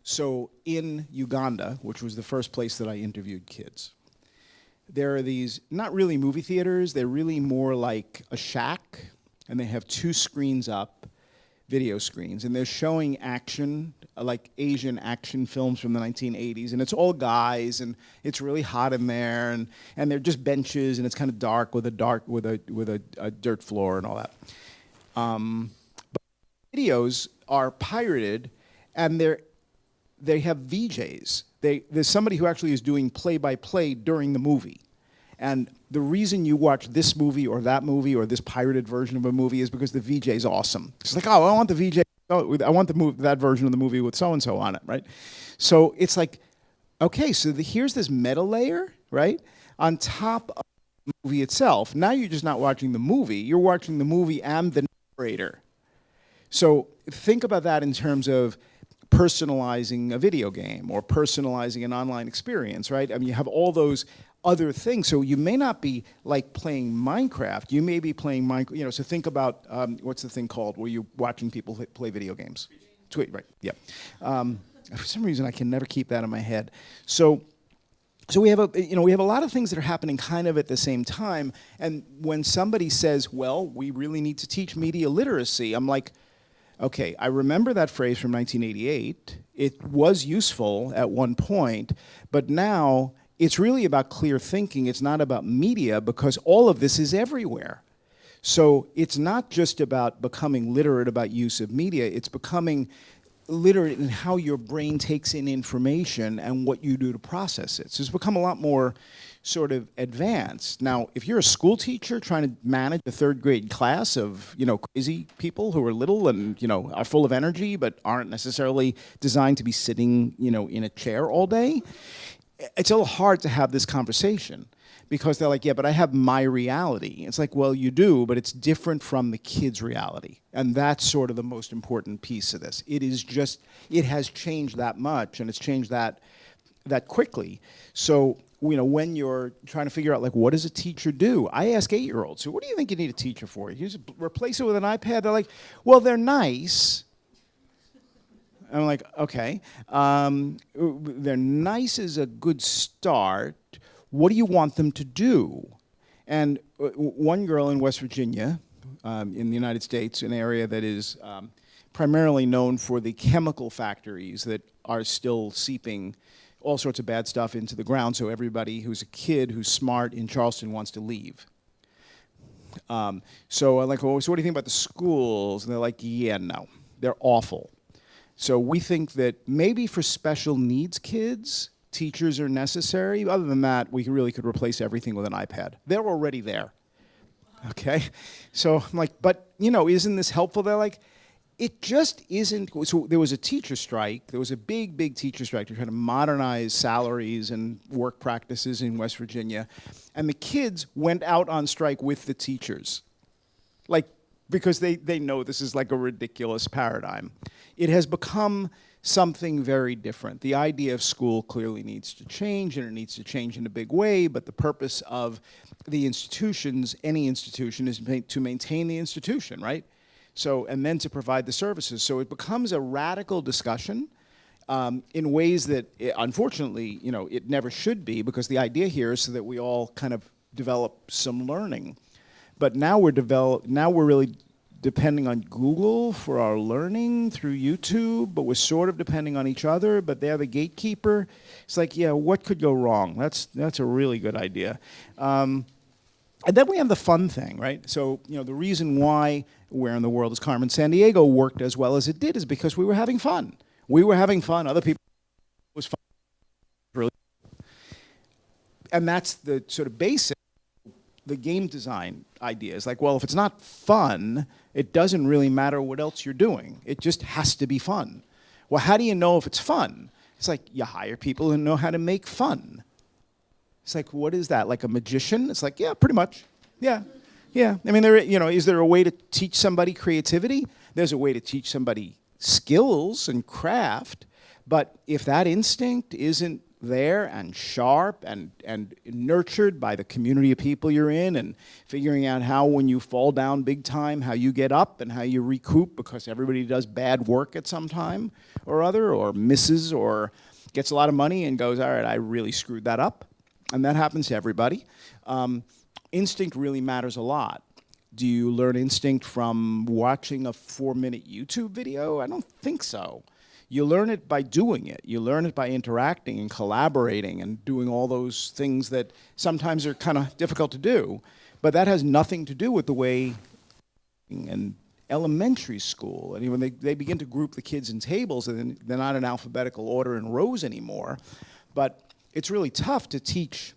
So in Uganda, which was the first place that I interviewed kids, there are these, not really movie theaters, they're really more like a shack, and they have 2 screens up, video screens, and they're showing action, like Asian action films from the 1980s, and it's all guys, and it's really hot in there, and they're just benches, and it's kind of dark with a dirt floor and all that. But videos are pirated, and they have VJs. There's somebody who actually is doing play-by-play during the movie. And the reason you watch this movie or that movie or this pirated version of a movie is because the VJ is awesome. It's like, oh, I want the VJ, I want that version of the movie with so-and-so on it, right? So it's like, okay, so here's this meta layer, right? On top of the movie itself. Now you're just not watching the movie, you're watching the movie and the narrator. So think about that in terms of personalizing a video game or personalizing an online experience, right? I mean, you have all those other things. So you may not be like playing Minecraft. You may be playing Minecraft. So think about what's the thing called where you're watching people play video games? Twitch, right? Yeah. For some reason, I can never keep that in my head. So we have a lot of things that are happening kind of at the same time. And when somebody says, "Well, we really need to teach media literacy," I'm like, okay, I remember that phrase from 1988. It was useful at one point, but now it's really about clear thinking. It's not about media because all of this is everywhere. So it's not just about becoming literate about use of media, it's becoming literate in how your brain takes in information and what you do to process it. So it's become a lot more sort of advanced. Now, if you're a school teacher trying to manage a 3rd grade class of, crazy people who are little and, are full of energy but aren't necessarily designed to be sitting, in a chair all day, it's a little hard to have this conversation because they're like, yeah, but I have my reality. It's like, well, you do, but it's different from the kid's reality. And that's sort of the most important piece of this. It has changed that much, and it's changed that quickly. So, when you're trying to figure out, like, what does a teacher do? I ask 8-year-olds, so what do you think you need a teacher for? You just replace it with an iPad? They're like, well, they're nice. I'm like, okay. They're nice is a good start. What do you want them to do? And one girl in West Virginia, in the United States, an area that is primarily known for the chemical factories that are still seeping all sorts of bad stuff into the ground, so everybody who's a kid who's smart in Charleston wants to leave. So I'm like, well, so what do you think about the schools? And they're like, yeah, no, they're awful. So we think that maybe for special needs kids, teachers are necessary. Other than that, we really could replace everything with an iPad. They're already there, okay? So I'm like, but, you know, isn't this helpful? They're like, it just isn't. So there was a teacher strike. There was a big, big teacher strike to try to modernize salaries and work practices in West Virginia. And the kids went out on strike with the teachers. Like, because they know this is like a ridiculous paradigm. It has become something very different. The idea of school clearly needs to change, and it needs to change in a big way, but the purpose of the institutions, any institution, is to maintain the institution, right? So, and then to provide the services. So it becomes a radical discussion in ways that, unfortunately, you know, it never should be, because the idea here is so that we all kind of develop some learning. But now we're really depending on Google for our learning through YouTube, but we're sort of depending on each other, but they're the gatekeeper. It's like, yeah, what could go wrong? That's a really good idea. And then we have the fun thing, right? So, you know, the reason why Where in the World is Carmen Sandiego worked as well as it did is because we were having fun. We were having fun. Other people, it was fun. Really. And that's the sort of basic, the game design idea. Is like, well, if it's not fun, it doesn't really matter what else you're doing. It just has to be fun. Well, how do you know if it's fun? It's like you hire people who know how to make fun. It's like, what is that? Like a magician? It's like, yeah, pretty much. Yeah, yeah. I mean, is there a way to teach somebody creativity? There's a way to teach somebody skills and craft, but if that instinct isn't there and sharp and nurtured by the community of people you're in, and figuring out how, when you fall down big time, how you get up and how you recoup, because everybody does bad work at some time or other, or misses, or gets a lot of money and goes, all right, I really screwed that up. And that happens to everybody. Instinct really matters a lot. Do you learn instinct from watching a 4-minute YouTube video? I don't think so. You learn it by doing it. You learn it by interacting and collaborating and doing all those things that sometimes are kind of difficult to do. But that has nothing to do with the way in elementary school, and when they begin to group the kids in tables, and they're not in alphabetical order in rows anymore, but it's really tough to teach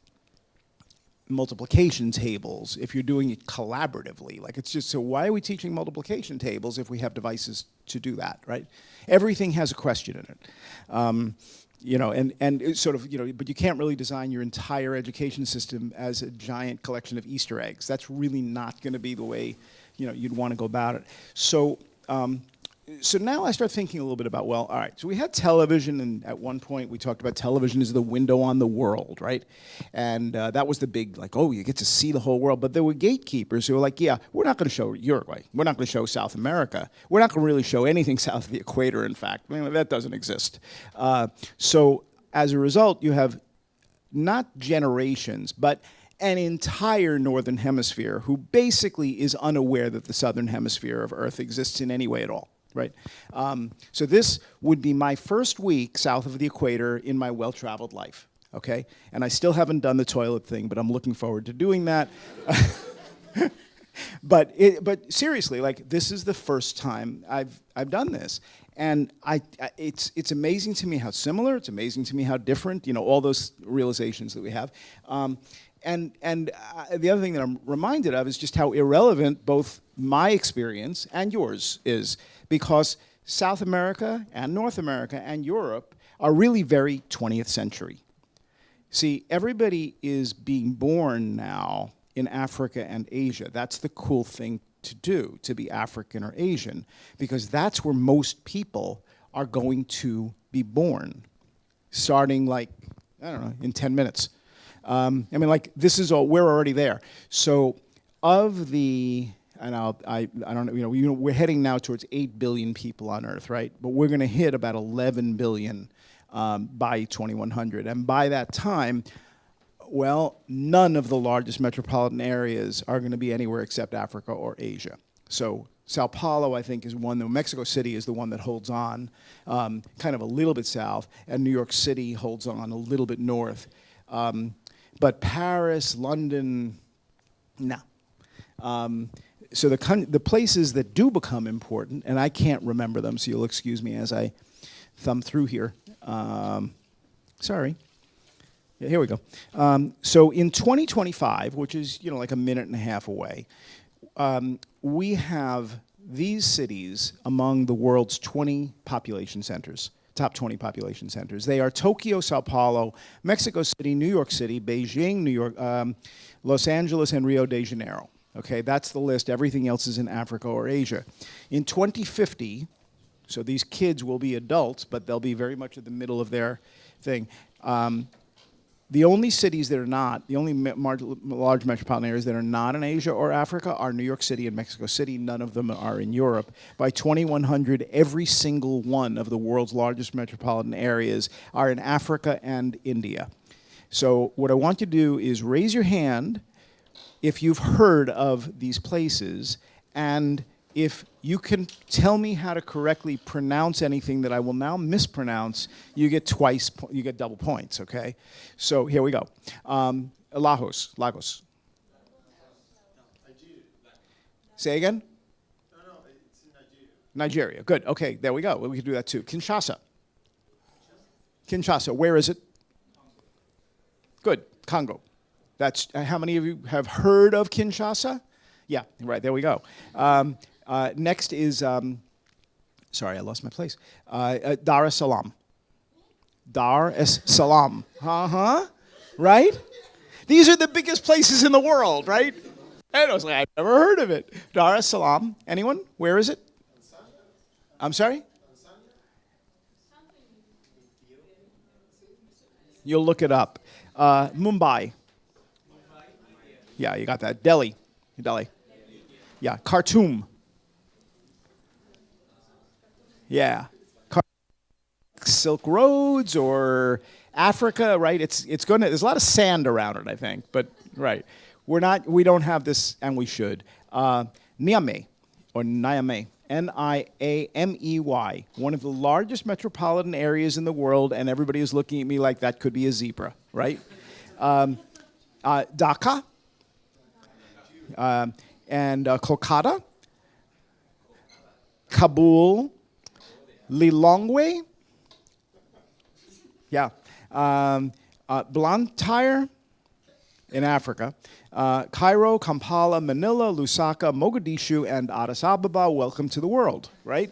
multiplication tables if you're doing it collaboratively. Like, it's just, so why are we teaching multiplication tables if we have devices to do that, right? Everything has a question in it. You know, and it's sort of, you know, but you can't really design your entire education system as a giant collection of Easter eggs. That's really not going to be the way, you know, you'd want to go about it. So, so now I start thinking a little bit about, well, all right, so we had television, and at one point we talked about television as the window on the world, right? And that was the big, like, oh, you get to see the whole world. But there were gatekeepers who were like, yeah, we're not going to show Uruguay. We're not going to show South America. We're not going to really show anything south of the equator, in fact. I mean, that doesn't exist. So as a result, you have not generations, but an entire northern hemisphere who basically is unaware that the southern hemisphere of Earth exists in any way at all. Right. So this would be my first week south of the equator in my well-traveled life. Okay, and I still haven't done the toilet thing, but I'm looking forward to doing that. But seriously, like, this is the first time I've done this, and it's amazing to me how similar. It's amazing to me how different. You know, all those realizations that we have. And the other thing that I'm reminded of is just how irrelevant both my experience and yours is, because South America and North America and Europe are really very 20th century. See, everybody is being born now in Africa and Asia. That's the cool thing to do, to be African or Asian, because that's where most people are going to be born, starting, like, I don't know, in 10 minutes. I mean, like, this is all, we're already there. So of the, and I don't know, we're heading now towards 8 billion people on Earth, right? But we're going to hit about 11 billion by 2100. And by that time, well, none of the largest metropolitan areas are going to be anywhere except Africa or Asia. So Sao Paulo, I think, is one. Mexico City is the one that holds on, kind of a little bit south, and New York City holds on a little bit north. But Paris, London, no. So the places that do become important, and I can't remember them, so you'll excuse me as I thumb through here. Sorry. Yeah, here we go. So in 2025, which is like a minute and a half away, we have these cities among the world's 20 population centers, top 20 population centers. They are Tokyo, Sao Paulo, Mexico City, New York City, Beijing, New York, Los Angeles, and Rio de Janeiro. Okay, that's the list. Everything else is in Africa or Asia. In 2050, so these kids will be adults, but they'll be very much at the middle of their thing. The only cities that are not, the only large metropolitan areas that are not in Asia or Africa are New York City and Mexico City. None of them are in Europe. By 2100, every single one of the world's largest metropolitan areas are in Africa and India. So what I want you to do is raise your hand if you've heard of these places, and if you can tell me how to correctly pronounce anything that I will now mispronounce, you get double points, okay? So here we go. Lagos. Say again? No, it's in Nigeria. Nigeria, good, okay, there we go. We can do that too. Kinshasa, where is it? Good, Congo. That's, how many of you have heard of Kinshasa? Yeah, right, there we go. Next is, sorry, I lost my place. Dar es Salaam. Dar es Salaam. Right? These are the biggest places in the world, right? And I was like, I've never heard of it. Dar es Salaam. Anyone? Where is it? I'm sorry? You'll look it up. Mumbai. Yeah, you got that. Delhi. Yeah, Khartoum. Yeah, Silk Roads or Africa, right? It's going to. There's a lot of sand around it, I think. But right, we don't have this, and we should. Niamey, or Niamey, Niamey, one of the largest metropolitan areas in the world, and everybody is looking at me like that could be a zebra, right? Dhaka, and Kolkata, Kabul. Lilongwe, yeah, Blantyre in Africa, Cairo, Kampala, Manila, Lusaka, Mogadishu, and Addis Ababa. Welcome to the world, right?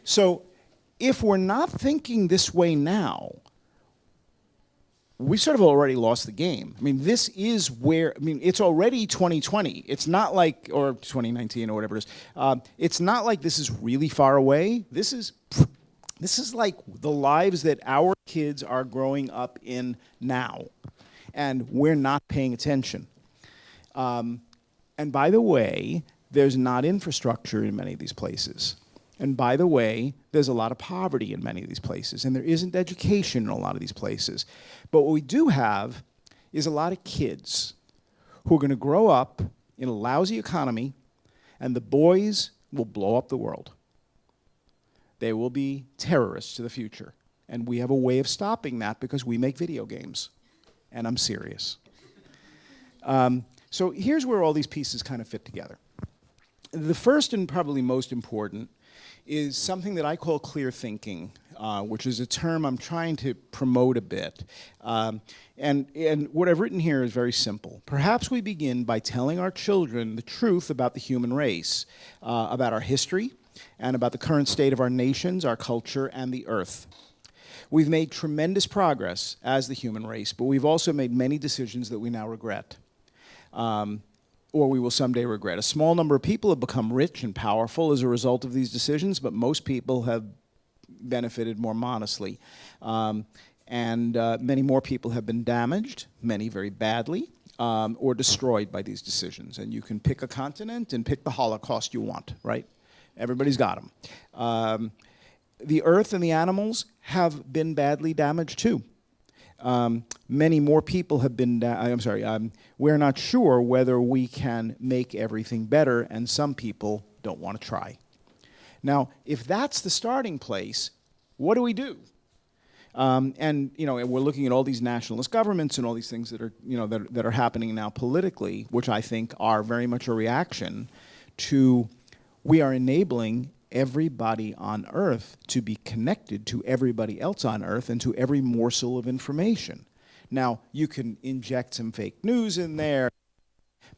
So if we're not thinking this way now, we sort of already lost the game. I mean, this is where, it's already 2020. It's not like, or 2019 or whatever it is. It's not like this is really far away. This is like the lives that our kids are growing up in now. And we're not paying attention. And by the way, there's not infrastructure in many of these places. And by the way, there's a lot of poverty in many of these places, and there isn't education in a lot of these places. But what we do have is a lot of kids who are going to grow up in a lousy economy, and the boys will blow up the world. They will be terrorists to the future. And we have a way of stopping that because we make video games. And I'm serious. So here's where all these pieces kind of fit together. The first and probably most important is something that I call clear thinking, which is a term I'm trying to promote a bit. And what I've written here is very simple. Perhaps we begin by telling our children the truth about the human race, about our history, and about the current state of our nations, our culture, and the earth. We've made tremendous progress as the human race, but we've also made many decisions that we now regret. Or we will someday regret. A small number of people have become rich and powerful as a result of these decisions, but most people have benefited more modestly. And many more people have been damaged, many very badly, or destroyed by these decisions. And you can pick a continent and pick the Holocaust you want, right? Everybody's got them. The earth and the animals have been badly damaged too. Many more people have been, we're not sure whether we can make everything better, and some people don't want to try. Now, if that's the starting place, what do we do? And we're looking at all these nationalist governments and all these things that are, that are happening now politically, which I think are very much a reaction to, we are enabling everybody on Earth to be connected to everybody else on Earth and to every morsel of information. Now, you can inject some fake news in there.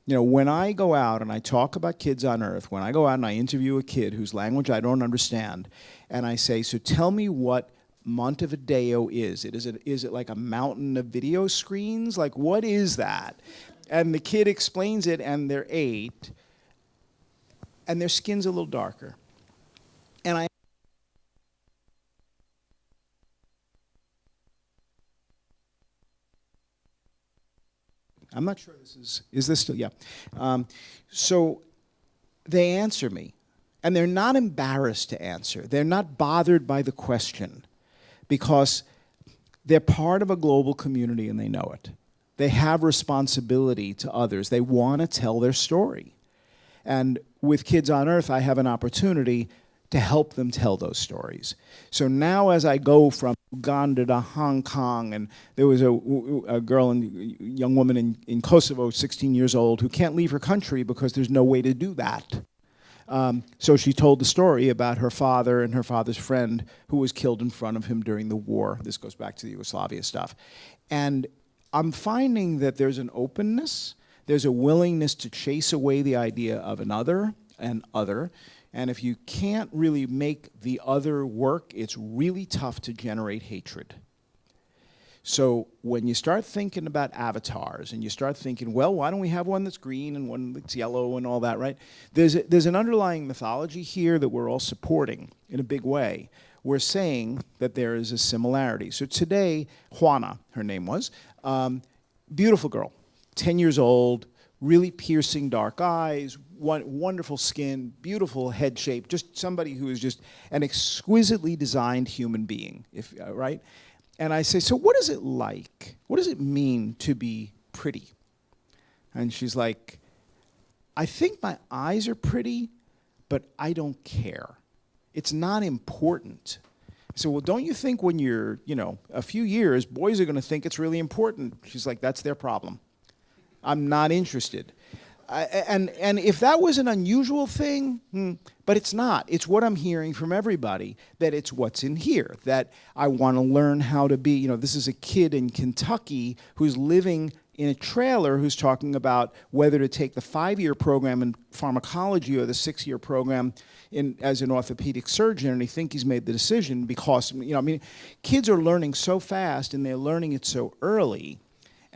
When I go out and I talk about kids on Earth, when I go out and I interview a kid whose language I don't understand, and I say, so tell me what Montevideo is. Is it like a mountain of video screens? Like, what is that? And the kid explains it, and they're 8, and their skin's a little darker. And I'm not sure is this still, yeah. So they answer me, and they're not embarrassed to answer. They're not bothered by the question because they're part of a global community and they know it. They have responsibility to others. They want to tell their story. And with Kids on Earth, I have an opportunity to help them tell those stories. So now as I go from Uganda to Hong Kong, and there was a girl, young woman in Kosovo, 16 years old, who can't leave her country because there's no way to do that. So she told the story about her father and her father's friend who was killed in front of him during the war. This goes back to the Yugoslavia stuff. And I'm finding that there's an openness, there's a willingness to chase away the idea of another and other. And if you can't really make the other work, it's really tough to generate hatred. So when you start thinking about avatars and you start thinking, well, why don't we have one that's green and one that's yellow and all that, right? There's an underlying mythology here that we're all supporting in a big way. We're saying that there is a similarity. So today, Juana, her name was, beautiful girl, 10 years old, really piercing dark eyes, wonderful skin, beautiful head shape, just somebody who is just an exquisitely designed human being, right? And I say, so what is it like? What does it mean to be pretty? And she's like, I think my eyes are pretty, but I don't care. It's not important. I said, well, don't you think when you're, a few years, boys are going to think it's really important? She's like, that's their problem. I'm not interested. And if that was an unusual thing, but it's not. It's what I'm hearing from everybody, that it's what's in here, that I want to learn how to be, this is a kid in Kentucky who's living in a trailer who's talking about whether to take the 5-year program in pharmacology or the 6-year program as an orthopedic surgeon, and he thinks he's made the decision because, kids are learning so fast and they're learning it so early.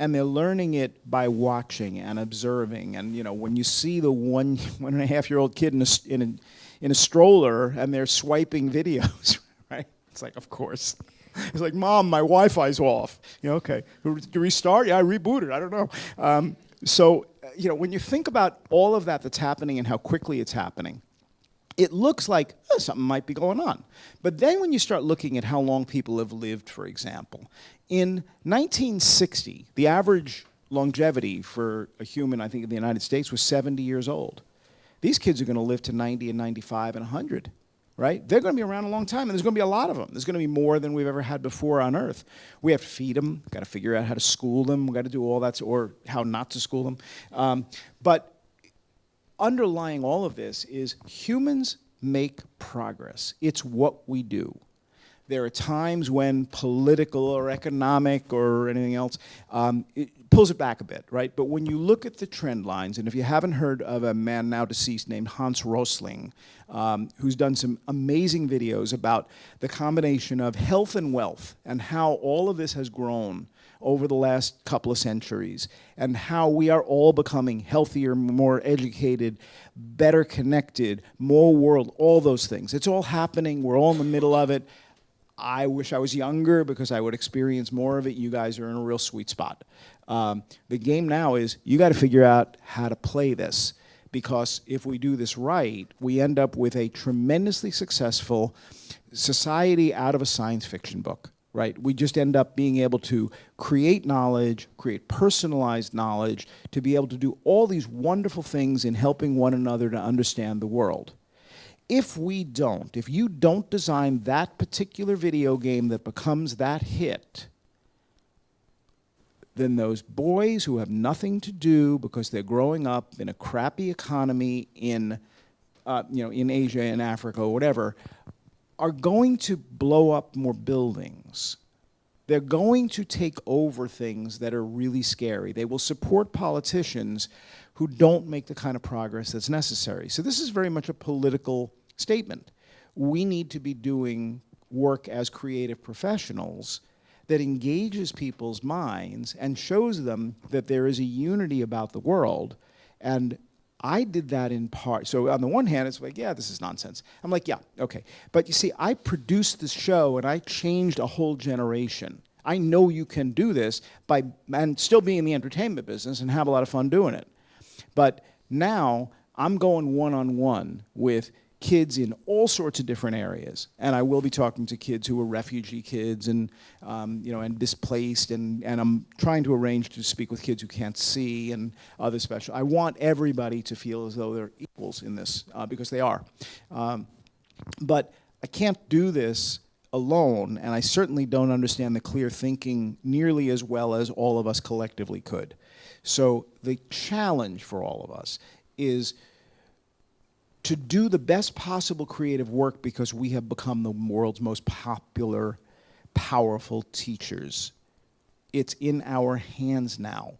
And they're learning it by watching and observing. And when you see the 1.5-year-old kid in a stroller and they're swiping videos, right? It's like, of course. It's like, Mom, my Wi-Fi's off. Okay, to restart? Yeah, I rebooted. I don't know. So when you think about all of that that's happening and how quickly it's happening, it looks like something might be going on. But then when you start looking at how long people have lived, for example, in 1960, the average longevity for a human, I think, in the United States was 70 years old. These kids are going to live to 90 and 95 and 100, right? They're going to be around a long time, and there's going to be a lot of them. There's going to be more than we've ever had before on Earth. We have to feed them, got to figure out how to school them, we've got to do all that, or how not to school them. But underlying all of this is humans make progress. It's what we do. There are times when political or economic or anything else, it pulls it back a bit, right? But when you look at the trend lines, and if you haven't heard of a man now deceased named Hans Rosling, who's done some amazing videos about the combination of health and wealth and how all of this has grown over the last couple of centuries, and how we are all becoming healthier, more educated, better connected, more world, all those things. It's all happening. We're all in the middle of it. I wish I was younger because I would experience more of it. You guys are in a real sweet spot. The game now is you got to figure out how to play this, because if we do this right, we end up with a tremendously successful society out of a science fiction book, right? We just end up being able to create knowledge, create personalized knowledge, to be able to do all these wonderful things in helping one another to understand the world. If you don't design that particular video game that becomes that hit, then those boys who have nothing to do because they're growing up in a crappy economy in Asia and Africa or whatever, are going to blow up more buildings. They're going to take over things that are really scary. They will support politicians who don't make the kind of progress that's necessary. So this is very much a political statement. We need to be doing work as creative professionals that engages people's minds and shows them that there is a unity about the world. And I did that in part. So on the one hand, it's like, yeah, this is nonsense. I'm like, yeah, okay. But you see, I produced this show and I changed a whole generation. I know you can do this and still be in the entertainment business and have a lot of fun doing it. But now I'm going one-on-one with kids in all sorts of different areas, and I will be talking to kids who are refugee kids and and displaced, and I'm trying to arrange to speak with kids who can't see and other special. I want everybody to feel as though they're equals in this, because they are. But I can't do this alone, and I certainly don't understand the clear thinking nearly as well as all of us collectively could. So the challenge for all of us is to do the best possible creative work, because we have become the world's most popular, powerful teachers. It's in our hands now.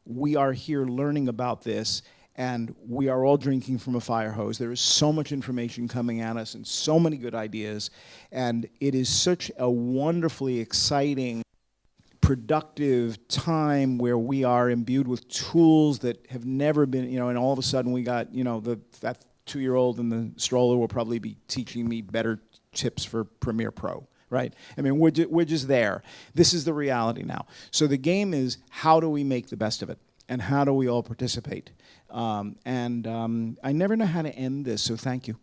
We are here learning about this, and we are all drinking from a fire hose. There is so much information coming at us and so many good ideas, and it is such a wonderfully exciting, productive time where we are imbued with tools that have never been, and all of a sudden we got, that 2-year-old in the stroller will probably be teaching me better tips for Premiere Pro, right? I mean, we're just there. This is the reality now. So the game is, how do we make the best of it? And how do we all participate? I never know how to end this, so thank you.